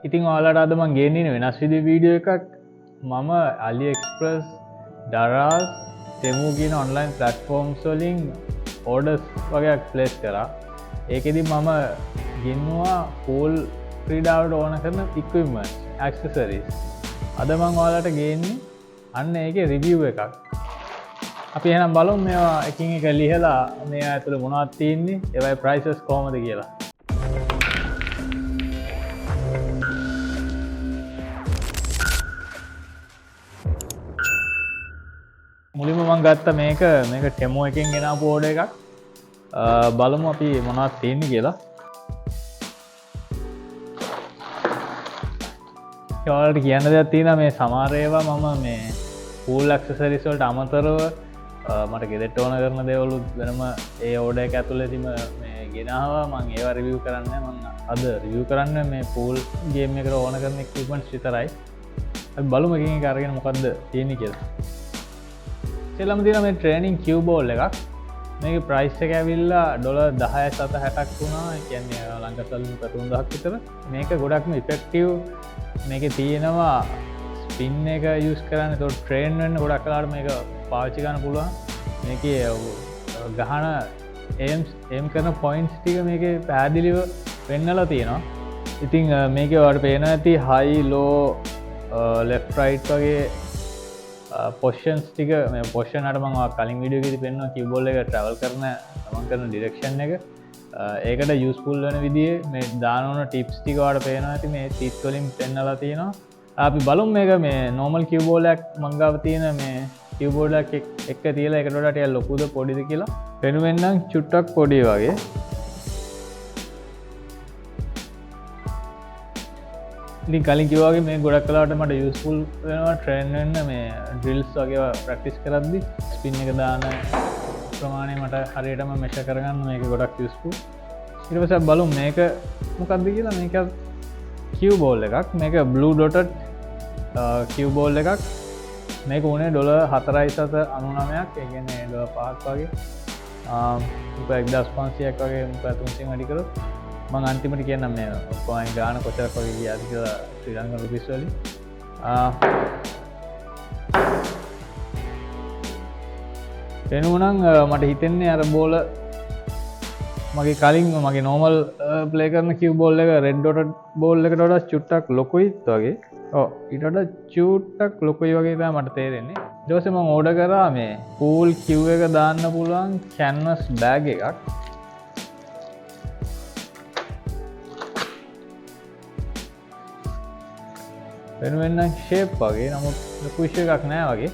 ඉතින් ඔයාලට අද මම ගේන්නේ වෙනස් විදිහේ වීඩියෝ එකක්. මම AliExpress, Daraz, Temu කියන ඔන්ලයින් ප්ලැට්ෆෝම්ස් වලින් ඕඩර්ස් වගේක් ප්ලේස් කරා. ඒකෙදි මම ගෙන්නුවා pool ක්‍රීඩාවට ඕන කරන equipment, accessories. අද මම ඔයාලට ගේන්නේ අන්න ඒකේ රිවිව් එකක්. අපි එහෙනම් බලමු මේවා එකින් එක ලියලා මේවා ඇතුලේ මොනවද තියෙන්නේ, ඒවයි prices කොහමද කියලා. මුලින්ම මම ගත්ත මේක ටෙමෝ එකෙන් ගෙනාපු ඕඩර් එකක්. බලමු අපි මොනවද තියෙන්නේ කියලා. ඔයාලට කියන්න දෙයක් තියෙනවා මේ සමහර ඒවා මම මේ pool accessories වලට අමතරව මට ගෙදරට ඕන කරන දේවල් වෙනම ඒ ඕඩර් එක ඇතුළේදීම මේ ගෙනාවා. මම ඒවා රිවිව් කරන්නේ මම අද රිවිව් කරන්නේ මේ pool game එකට ඕන කරන equipments විතරයි. අපි බලමු එකින් එක අරගෙන මොකද්ද තියෙන්නේ කියලා. ඉතින් තියෙන මේ ට්‍රේනින් කියු බෝල් එකක්. මේකේ ප්‍රයිස් එක ඇවිල්ලා $10.60ක් වුණා. ඒ කියන්නේ ලංකා සල්ලි 3000ක් විතර. මේක ගොඩක්ම ඉෆෙක්ටිව්. මේකේ තියෙනවා ස්පින් එක යූස් කරන්න. ඒතකොට ට්‍රේන් වෙන්න ගොඩක් වෙලාවට මේක පාවිච්චි කරන්න පුළුවන්. මේකේ ගහන එම් කරන පොයින්ට්ස් ටික මේකේ පැහැදිලිව පෙන්නලා තියෙනවා. ඉතින් මේකේ ඔයාලට පේනවා ඇති හයි ලෝ ලෙෆ්ට් රයිට් වගේ පොෂන්ස් ටික. මේ පොෂන් අර මම කලින් වීඩියෝ එකේදී පෙන්නුවා කියු බෝල් එක ට්‍රැවල් කරන ගමන් කරන ඩිරෙක්ෂන් එක. ඒකට යූස්ෆුල් වෙන විදිහේ මේ දාන ඕන ටිප්ස් ටික ඔයාලට පේනවා ඇති මේ ටිප්ස් වලින් පෙන්නලා තියෙනවා. අපි බලමු මේක මේ normal කියු බෝල් එකක් මං ගාව තියෙන මේ කියු බෝල් එකක් එක්ක තියලා ඒකට වඩා ටිකක් ලොකුද පොඩිද කියලා පෙනුවෙන් නම් චුට්ටක් පොඩි වගේ. ඉතින් කලින් කිව්වා වගේ මේ ගොඩක් වෙලාවට මට යූස්ෆුල් වෙනවා ට්‍රේන් වෙන්න මේ ඩ්‍රිල්ස් වගේ ප්‍රැක්ටිස් කරද්දි ස්පින් එක දාන ප්‍රමාණය මට හරියටම මෙෂර් කරගන්න මේක ගොඩක් යූස්ෆුල්. ඊට පස්සේ බලමු මේක මොකක්ද කියලා. මේක කියු බෝල් එකක්. මේක blue dotted කියු බෝල් එකක්. මේක උනේ $4.99ක්. ඒ කියන්නේ $5ක් වගේ. $1500ක් වගේ $300 වැඩි කරොත් මම අන්තිමට කියන්නම් මේ කොයින් ගාන කොච්චරක් වගේ ගියාද කියලා ශ්‍රී ලංකන් රුපීස් වලින්. එනුනම් මට හිතෙන්නේ අර බෝල මගේ කලින් මගේ නෝමල් ප්ලේ කරන කියු බෝල් එක රෙඩ් ඩොටඩ් බෝල් එකට වඩා චුට්ටක් ලොකුයි වගේ. ඔව් ඊට වඩා චුට්ටක් ලොකුයි වගේ තමයි මට තේරෙන්නේ. ඊට පස්සේ මම ඕඩර් කරා මේ pool කියු එක දාන්න පුළුවන් canvas bag එකක්. වෙන ෂේප් වගේ. නමුත් ලොකු ඉෂුව එකක් නෑ වගේ.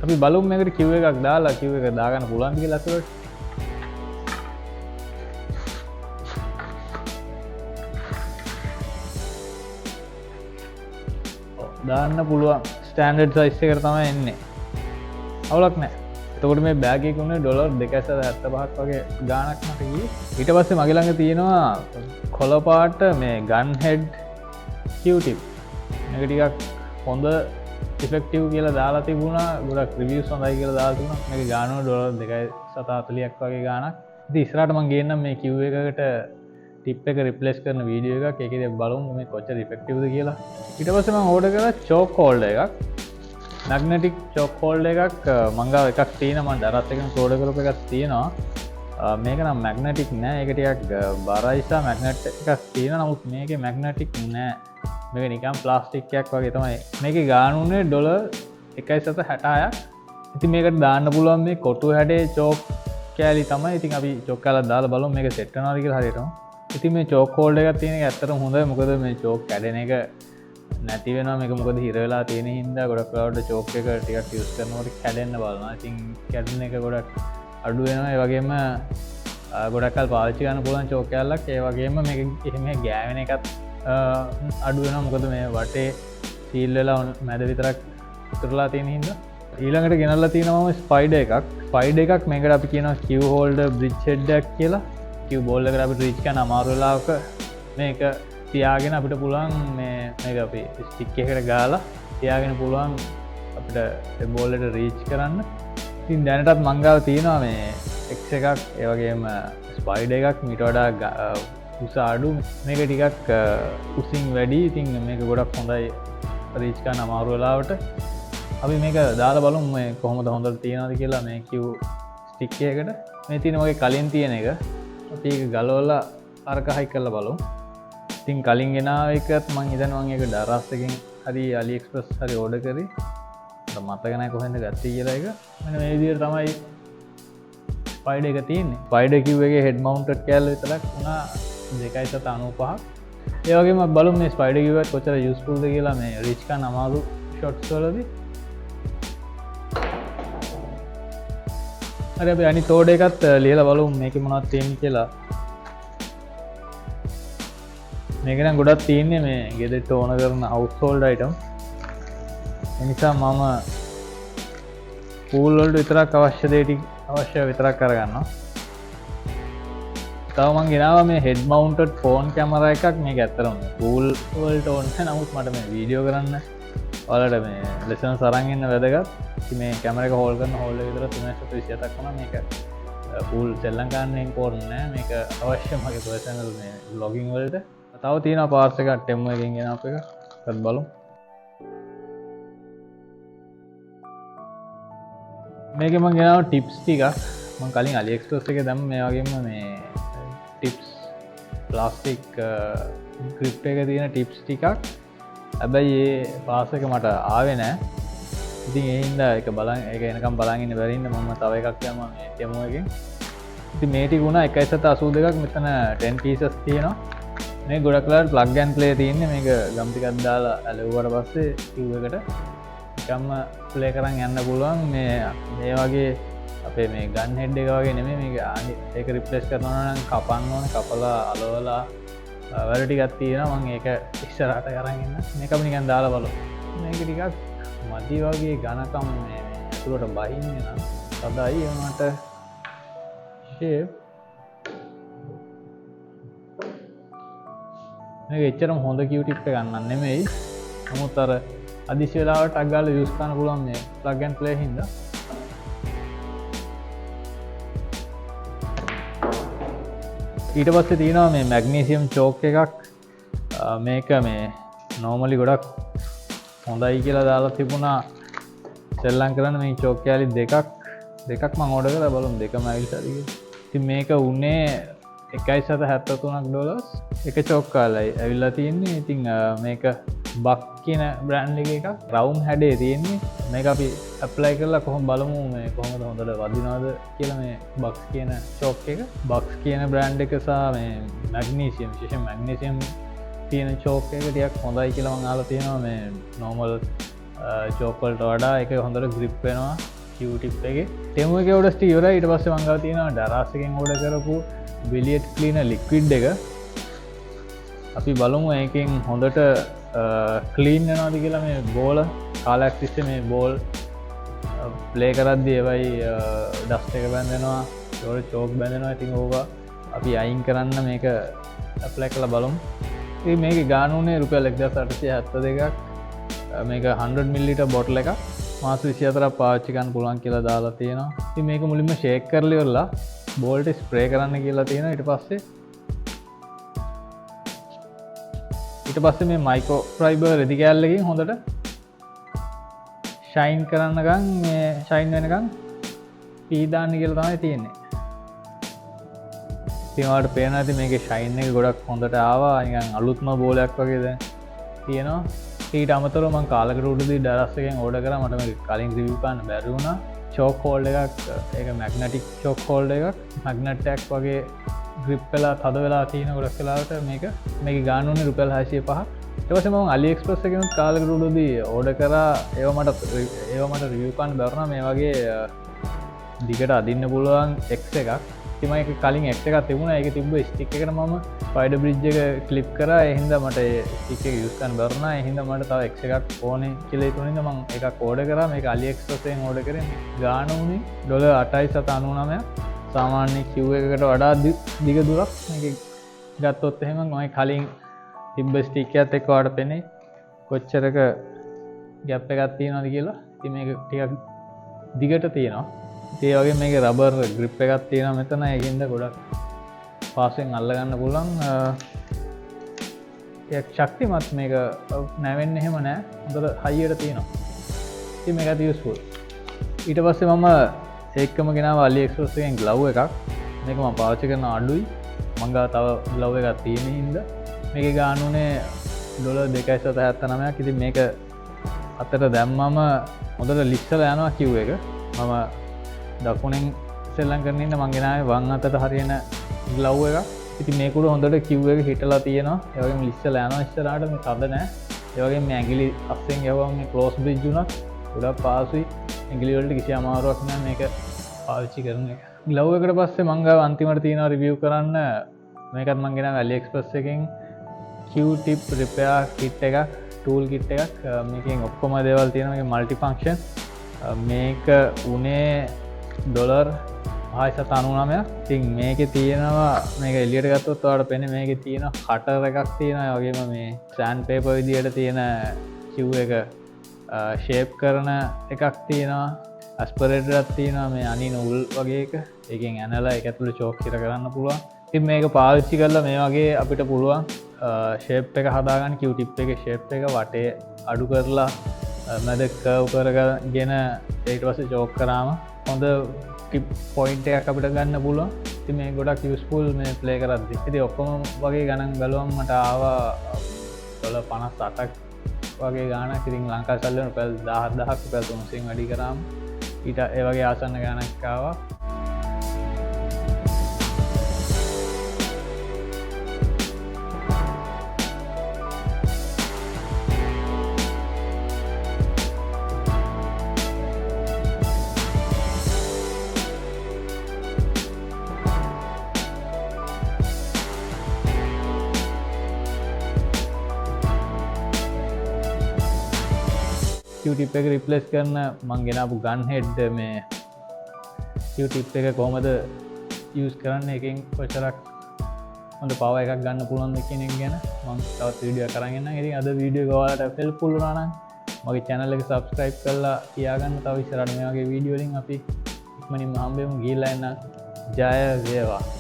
අපි බලමු මේකට කියු එකක් දාලා කියු එක දාගන්න පුළුවන් කියලා අසලට. දාන්න පුළුවන්. ස්ටෑන්ඩඩ් සයිස් එකට තමයි එන්නේ. අවුලක් නෑ. එතකොට මේ බෑග් එකේ උනේ $2.75ක් වගේ ගාණක් මට ගියේ. ඊට පස්සේ මගේ ළඟ තියෙනවා කොළ පාට මේ ගන් හෙඩ් කියු ටිප්. මේක ටිකක් හොඳ ඉෆෙක්ටිව් කියලා දාලා තිබුණා. ගොඩක් රිවිව්ස් හොඳයි කියලා දාලා තිබුණා. මේක ගානෝ $2.40ක් වගේ ගාණක්. ඉතින් ඉස්සරහට මම ගේන්නම් මේ කියු එකකට ටිප් එක රිප්ලේස් කරන වීඩියෝ එකක්. ඒකේදී බලමු මේ කොච්චර ඉෆෙක්ටිව්ද කියලා. ඊට පස්සේ මම ඕඩර් කරා චෝක් හෝල්ඩර් එකක්. මැග්නටික් චෝක් හෝල්ඩර් එකක් මං ගාව එකක් තියෙනවා. මම දරත් එකෙන් ඕඩර් කරපු එකක් තියෙනවා. මේක නම් මැග්නටික් නෑ. ඒක ටිකක් බරයි සහ මැග්නට් එකක් තියෙනවා. නමුත් මේකේ මැග්නටික් නෑ. මේක නිකන් ප්ලාස්ටික් එකක් වගේ තමයි. මේකේ ගානුනේ $1.60ක්. ඉතින් මේකට දාන්න පුළුවන් මේ කොටු හැඩේ චෝක් කෑලි තමයි. ඉතින් අපි චෝක් කෑල්ලක් දාලා බලමු මේක සෙට් වෙනවද කියලා හරියටම. ඉතින් මේ චෝක් හෝල්ඩර් එකක් තියෙන එක ඇත්තටම හොඳයි. මොකද මේ චෝක් කැඩෙන එක නැති වෙනවා. මේක මොකද හිර වෙලා තියෙන හින්දා ගොඩක් වෙලාවට චෝක් එක ටිකක් යූස් කරනකොට කැඩෙන්න බලනවා. ඉතින් කැඩෙන එක ගොඩක් අඩු වෙනවා. ඒ වගේම ගොඩක් කල් පාවිච්චි කරන්න පුළුවන් චෝක් කෑල්ලක්. ඒ වගේම මේක එහෙම ගෑවෙන එකත් අඩු වෙනවා. මොකද මේ වටේ සීල් වෙලා මැද විතරක් ඉතුරුලා තියෙන හින්දා. ඊළඟට ගෙනල්ලා තියෙනවා ස්පයිඩර් එකක්. ස්පයිඩර් එකක් මේකට අපි කියනවා කියු හෝල්ඩර් බ්‍රිජ් හෙඩ් එකක් කියලා. කියු බෝල් එකට අපිට රීච් කරන්න අමාරු වෙලාවක මේක තියාගෙන අපිට පුළුවන් මේක අපි ස්ටික් එකකට ගාලා තියාගෙන පුළුවන් අපිට ඒ බෝල් එකට රීච් කරන්න. ඉතින් දැනටත් මං ගාව තියෙනවා මේ X එකක්, ඒ වගේම ස්පයිඩර් එකක්, ඊට වඩා උස අඩු මේක ටිකක් උසින් වැඩි ඉතින් මේක ගොඩක් හොඳයි රීච්කා අමාරු වෙලාවට අපි මේක දාලා බලමු මේ කොහොමද හොඳට තියනවද කියලා මේ කිව් ස්ටික් එකකට මේ තියෙන වගේ කලින් තියෙන එක අපි ඒක ගලවලා අරක හයි කරලා බලමු. ඉතින් කලින් ගෙනාව එකත් මං හිතනවා මම ඒක ඩරස් එකෙන් හරි AliExpress හරි ඕඩර් කරේ. මට මතක නැහැ කොහෙන්ද ගත්තේ කියලා එක. මෙන්න මේ විදිහට තමයි ස්පයිඩර් එක තියෙන්නේ. ස්පයිඩර් කිව් එකේ හෙඩ් මවුන්ටඩ් කෑල්ල විතරක් වුණා 2.95ක්. ඒ වගේම බලමු මේ ස්පයිඩර් කිව් එක කොච්චර යූස්ෆුල්ද කියලා මේ රීච්කා අමාරු ෂොට්ස් වලදී. හරි අපි අනිත් ඕඩර් එකත් ලියලා බලමු මේකේ මොනවද තියෙන්නේ කියලා. මේක නම් ගොඩක් තියෙන්නේ මේ ගෙදරට ඕන කරන හවුස්හෝල්ඩ් අයිටම්. ඒ නිසා මම පූල් වලට විතරක් අවශ්‍ය දේ ටික අවශ්‍ය විතරක් අරගන්නවා. තව මං ගෙනාවා මේ හෙඩ් මවුන්ටඩ් ෆෝන් කැමරා එකක්. මේක ඇත්තටම පූල් වලට ඕන නැහැ. නමුත් මට මේ වීඩියෝ කරන්න ඔයාලට මේ ලෙසන්ස් අරන් එන්න වැදගත්. ඉතින් මේ කැමරා එක හෝල් කරන හෝල් එක විතර 327ක් වුණා. මේක පූල් සෙල්ලම් ගන්න ඉම්පෝර්ටන්ට් නෑ. මේක අවශ්‍ය මගේ පර්සනල් මේ බ්ලොගින් වලට. තව තියෙනවා පාර්ට්ස් එකක් ටෙම්මෝ එකෙන් ගෙනාපු එක. ඒකත් බලමු. මේකේ මම ගෙනාවා ටිප්ස් ටිකක්. මම කලින් AliExpress එකේ දැම්ම මේ වගේම මේ ටිප්ස් ප්ලාස්ටික් ග්‍රිප් එක තියෙන ටිප්ස් ටිකක්. හැබැයි ඒ පාස් එක මට ආවේ නෑ. ඉතින් ඒ හින්දා ඒක බලන් ඒක එනකම් බලන් ඉන්න බැරි හින්දා මම තව එකක් දැම්මා මේ ටෙම්මෝ එකෙන්. ඉතින් මේ ටික උනා 1.82ක්. මෙතන 10 pieces තියෙනවා. මේ ගොඩක් වෙලාවට plug and play තියෙන්නේ. මේක ගම් ටිකක් දාලා ඇලුවාට පස්සේ කිව් එකට නිකම්ම ප්ලේ කරන් යන්න පුළුවන්. මේ වගේ අපේ මේ ගන් හෙඩ් එක වගේ නෙමෙයි. මේක ඒක රිප්ලේස් කරනවා නම් කපන්න ඕනේ. කපලා අලවලා වැඩ ටිකක් තියෙනවා. මම ඒක ඉස්සරහට අරන් ඉන්න. මේක අපි නිකන් දාලා බලමු. මේක ටිකක් මදි වගේ ඝනකම් මේ ඇතුළට බහින්නේ නම් සදායි මට ෂේප් මේක එච්චරම හොඳ කිව් ටිප් එක ගන්නන්න නෙමෙයි. නමුත් අර අදිසි වෙලාවට ටග් ගාලා යූස් කරන්න පුළුවන් මේ plug and play හින්දා. ඊට පස්සේ තියෙනවා මේ මැග්නීසියම් චෝක් එකක්. මේක මේ නෝමලි ගොඩක් හොඳයි කියලා දාලා තිබුණා සෙල්ලම් කරන්න. මේ චෝක් කෑලි දෙකක් මම ඕඩර් කරලා බලමු දෙකම ඇවිල්ලා හරි කියලා. ඉතින් මේක උන්නේ $1.73 එක චෝක් කාලයි ඇවිල්ලා තියෙන්නේ. ඉතින් මේක බක් කියන බ්‍රෑන්ඩ් එකක රවුම් හැඩේ තියෙන්නේ. මේක අපි ඇප්ලයි කරලා කොහොම බලමු මේ කොහොමද හොඳට වදිනවද කියලා. මේ බක්ස් කියන චෝක් එක බක්ස් කියන බ්‍රෑන්ඩ් එක සහ මේ මැග්නීසියම් විශේෂයෙන් මැග්නීසියම් තියෙන චෝක් එක ටිකක් හොඳයි කියලා මම අහලා තියෙනවා. මේ නෝමල් චෝක් වලට වඩා ඒක හොඳට ග්‍රිප් වෙනවා කිව් ටිප් එකේ. ටෙම්මෝ එකේ ඕඩර්ස් ටික ඉවරයි. ඊට පස්සේ මම ගාව තියෙනවා ඩරාස් එකෙන් ඕඩර් කරපු බිලියට් ක්ලීනර් ලික්විඩ් එක. අපි බලමු ඒකෙන් හොඳට ක්ලීන් වෙනවද කියලා. මේ බෝල කාලයක් තිස්සේ මේ බෝල් ප්ලේ කරද්දී ඒවයි ඩස්ට් එක බැඳෙනවා, ඒවල චෝක් බැඳෙනවා. ඉතින් ඕක අපි අයින් කරන්න මේක ඇප්ලයි කරලා බලමු. ඉතින් මේකේ ගාන උනේ රුපියල් 1872ක්. මේක 100 ml බොටල් එකක්. මාස 24ක් පාවිච්චි කරන්න පුළුවන් කියලා දාලා තියෙනවා. ඉතින් මේක මුලින්ම ෂේක් කරලා ඉවරලා බෝල්ට ස්ප්‍රේ කරන්න කියලා තියෙනවා. ඊට පස්සේ මේ මයික්‍රෝ ෆයිබර් රෙදි කෑල්ලකින් හොඳට ෂයින් කරන්නකම් මේ ෂයින් වෙනකම් පීදාන්න කියලා තමයි තියෙන්නේ. ඉතින් ඔයාලට පේනවා ඇති මේකේ ෂයින් එක ගොඩක් හොඳට ආවා. නිකන් අලුත්ම බෝලයක් වගේ දැන් තියෙනවා. ඊට අමතරව මම කාලකට උඩදී ඩරස් එකෙන් ඕඩර් කරා. මට මේක කලින් රිවිව් කරන්න බැරි වුණා. චෝක් හෝල්ඩ් එකක්. ඒක මැග්නටික් චෝක් හෝල්ඩ් එකක්. මැග්නට් එකක් වගේ ග්‍රිප් වෙලා තද වෙලා තියෙන ගොඩක් වෙලාවට මේක ගාන උනේ රුපියල් 605ක්. ඊට පස්සේ මම AliExpress එකෙන් කාලකට උඩදී ඕඩර් කරා. ඒව මට රිවිව් කරන්න බැරි වුණා. මේ වගේ දිගට අදින්න පුළුවන් X එකක්. ඉතින් මම ඒක කලින් X එකක් තිබුණා. ඒක තිබ්බ ස්ටික් එකට මම ස්පයිඩර් බ්‍රිජ් එක ක්ලිප් කරා. ඒ හින්දා මට ඒ ස්ටික් එක යූස් කරන්න බැරි වුණා. ඒ හින්දා මට තව X එකක් ඕනේ කියලා හිතුන හින්දා මම එකක් ඕඩර් කරා. මේක AliExpress එකෙන් ඕඩර් කරේ. ගාන උනේ $8.99. සාමාන්‍ය කිව් එකකට වඩා දිග දුරක් මේක ගත්තොත් එහෙම මම කලින් තිබ්බ ස්ටික් එකත් එක්ක ඔයාලට පෙනේ කොච්චරක ගැප් එකක් තියෙනවද කියලා. ඉතින් මේක ටිකක් දිගට තියෙනවා. ඒ වගේ මේකේ රබර් ග්‍රිප් එකක් තියෙනවා මෙතන. ඒකින්ද ගොඩක් පාසෙන් අල්ලගන්න පුලන් ශක්තිමත් මේක නැවෙන්න එහෙම නෑ හොඳට හයියට තියෙනවා ති මේක තිස්පුල් ඊට පස්සේ මම ඒක්කම ගෙනාව අලිඑක්ස්ප්‍රස් එකෙන් ග්ලව් එකක් මේක මම පාවිච්චි කරන අඩුයි මංගා තව ග්ලව් එකක් තියෙන හින්දා මේක ගානුනේ $2.79 ඉතින් මේක අතට දැම්මම හොඳට ලිස්සලා යනවා කිව් එක මම දකුණෙන් සෙල්ලම් කරන ඉන්න මං ගෙනාවේ වම් අතට හරියන ග්ලව් එකක් ඉතින් මේකුඩ හොඳට කිව් එක හිටලා තියෙනවා ඒ වගේම ලිස්සලා යනවා ඉස්සරහට මේ තද නැහැ ඒ වගේම මේ ඇඟිලි අස්සෙන් යවුවම මේ ක්ලෝස් බ්‍රිජ් උනත් ගොඩක් පාසුයි ඇඟිලි වලට කිසි අමාරුවක් නැහැ මේක පාවිච්චි කරන එක ග්ලව් එකට පස්සේ මං ගාව අන්තිමට තියෙනවා රිවිව් කරන්න මේකත් මං ගෙනාවේ AliExpress එකෙන් Q-tip repair kit එකක් tool kit එකක් මේකෙන් ඔක්කොම දේවල් තියෙනවා මේක multi function මේක උනේ $6.99 ඉතින් මේකේ තියෙනවා මේක එළියට ගත්තොත් ඔයාලට පේන්නේ මේකේ තියෙන කටර් එකක් තියෙනවා ඒ වගේම මේ සෑන්ඩ් පේපර් විදියට තියෙන Q එක ෂේප් කරන එකක් තියෙනවා ඇස්පරේටර් එකක් තියෙනවා මේ අනින උල් වගේ එක ඒකෙන් ඇනලා ඒක ඇතුළේ චෝක් ඉර කරන්න පුළුවන් ඉතින් මේක පාවිච්චි කරලා මේ වගේ අපිට පුළුවන් ෂේප් එක හදාගන්න Q-tip එකේ ෂේප් එක වටේ අඩු කරලා මැද කර්ව් කරගෙන ඊට පස්සේ චෝක් කරාම හොඳ ටිප් පොයින්ට් එකක් අපිට ගන්න පුළුවන් ඉතින් මේ ගොඩක් යූස්ෆුල් මේ ප්ලේ කරද්දි ඉතින් ඔක්කොම වගේ ගණන් බැලුවම මට ආවා $58ක් වගේ ගාණක් ඉතින් ලංකාවේ සල්ලි වල $10000ක් $300න් වැඩි කරාම ඊට ඒ වගේ ආසන්න ගාණක් ආවා Q-tip එක රිප්ලේස් කරන මං ගෙනාපු ගන් හෙඩ් මේ Q-tip එක කොහමද යූස් කරන්න එකෙන් කොච්චරක් හොඳ පවර් එකක් ගන්න පුළුවන්ද කියන එක ගැන මං තවත් වීඩියෝ කරන් එන්නම්. ඉතින් අද වීඩියෝ එක ඔයාලට හෙල්ප්ෆුල් වුණා නම් මගේ channel එක subscribe කරලා තියාගන්න. තව ඉස්සරහට මේ වගේ වීඩියෝ වලින් අපි ඉක්මනින්ම හම්බෙමු. ගිහිල්ලා එන්න. ජය වේවා.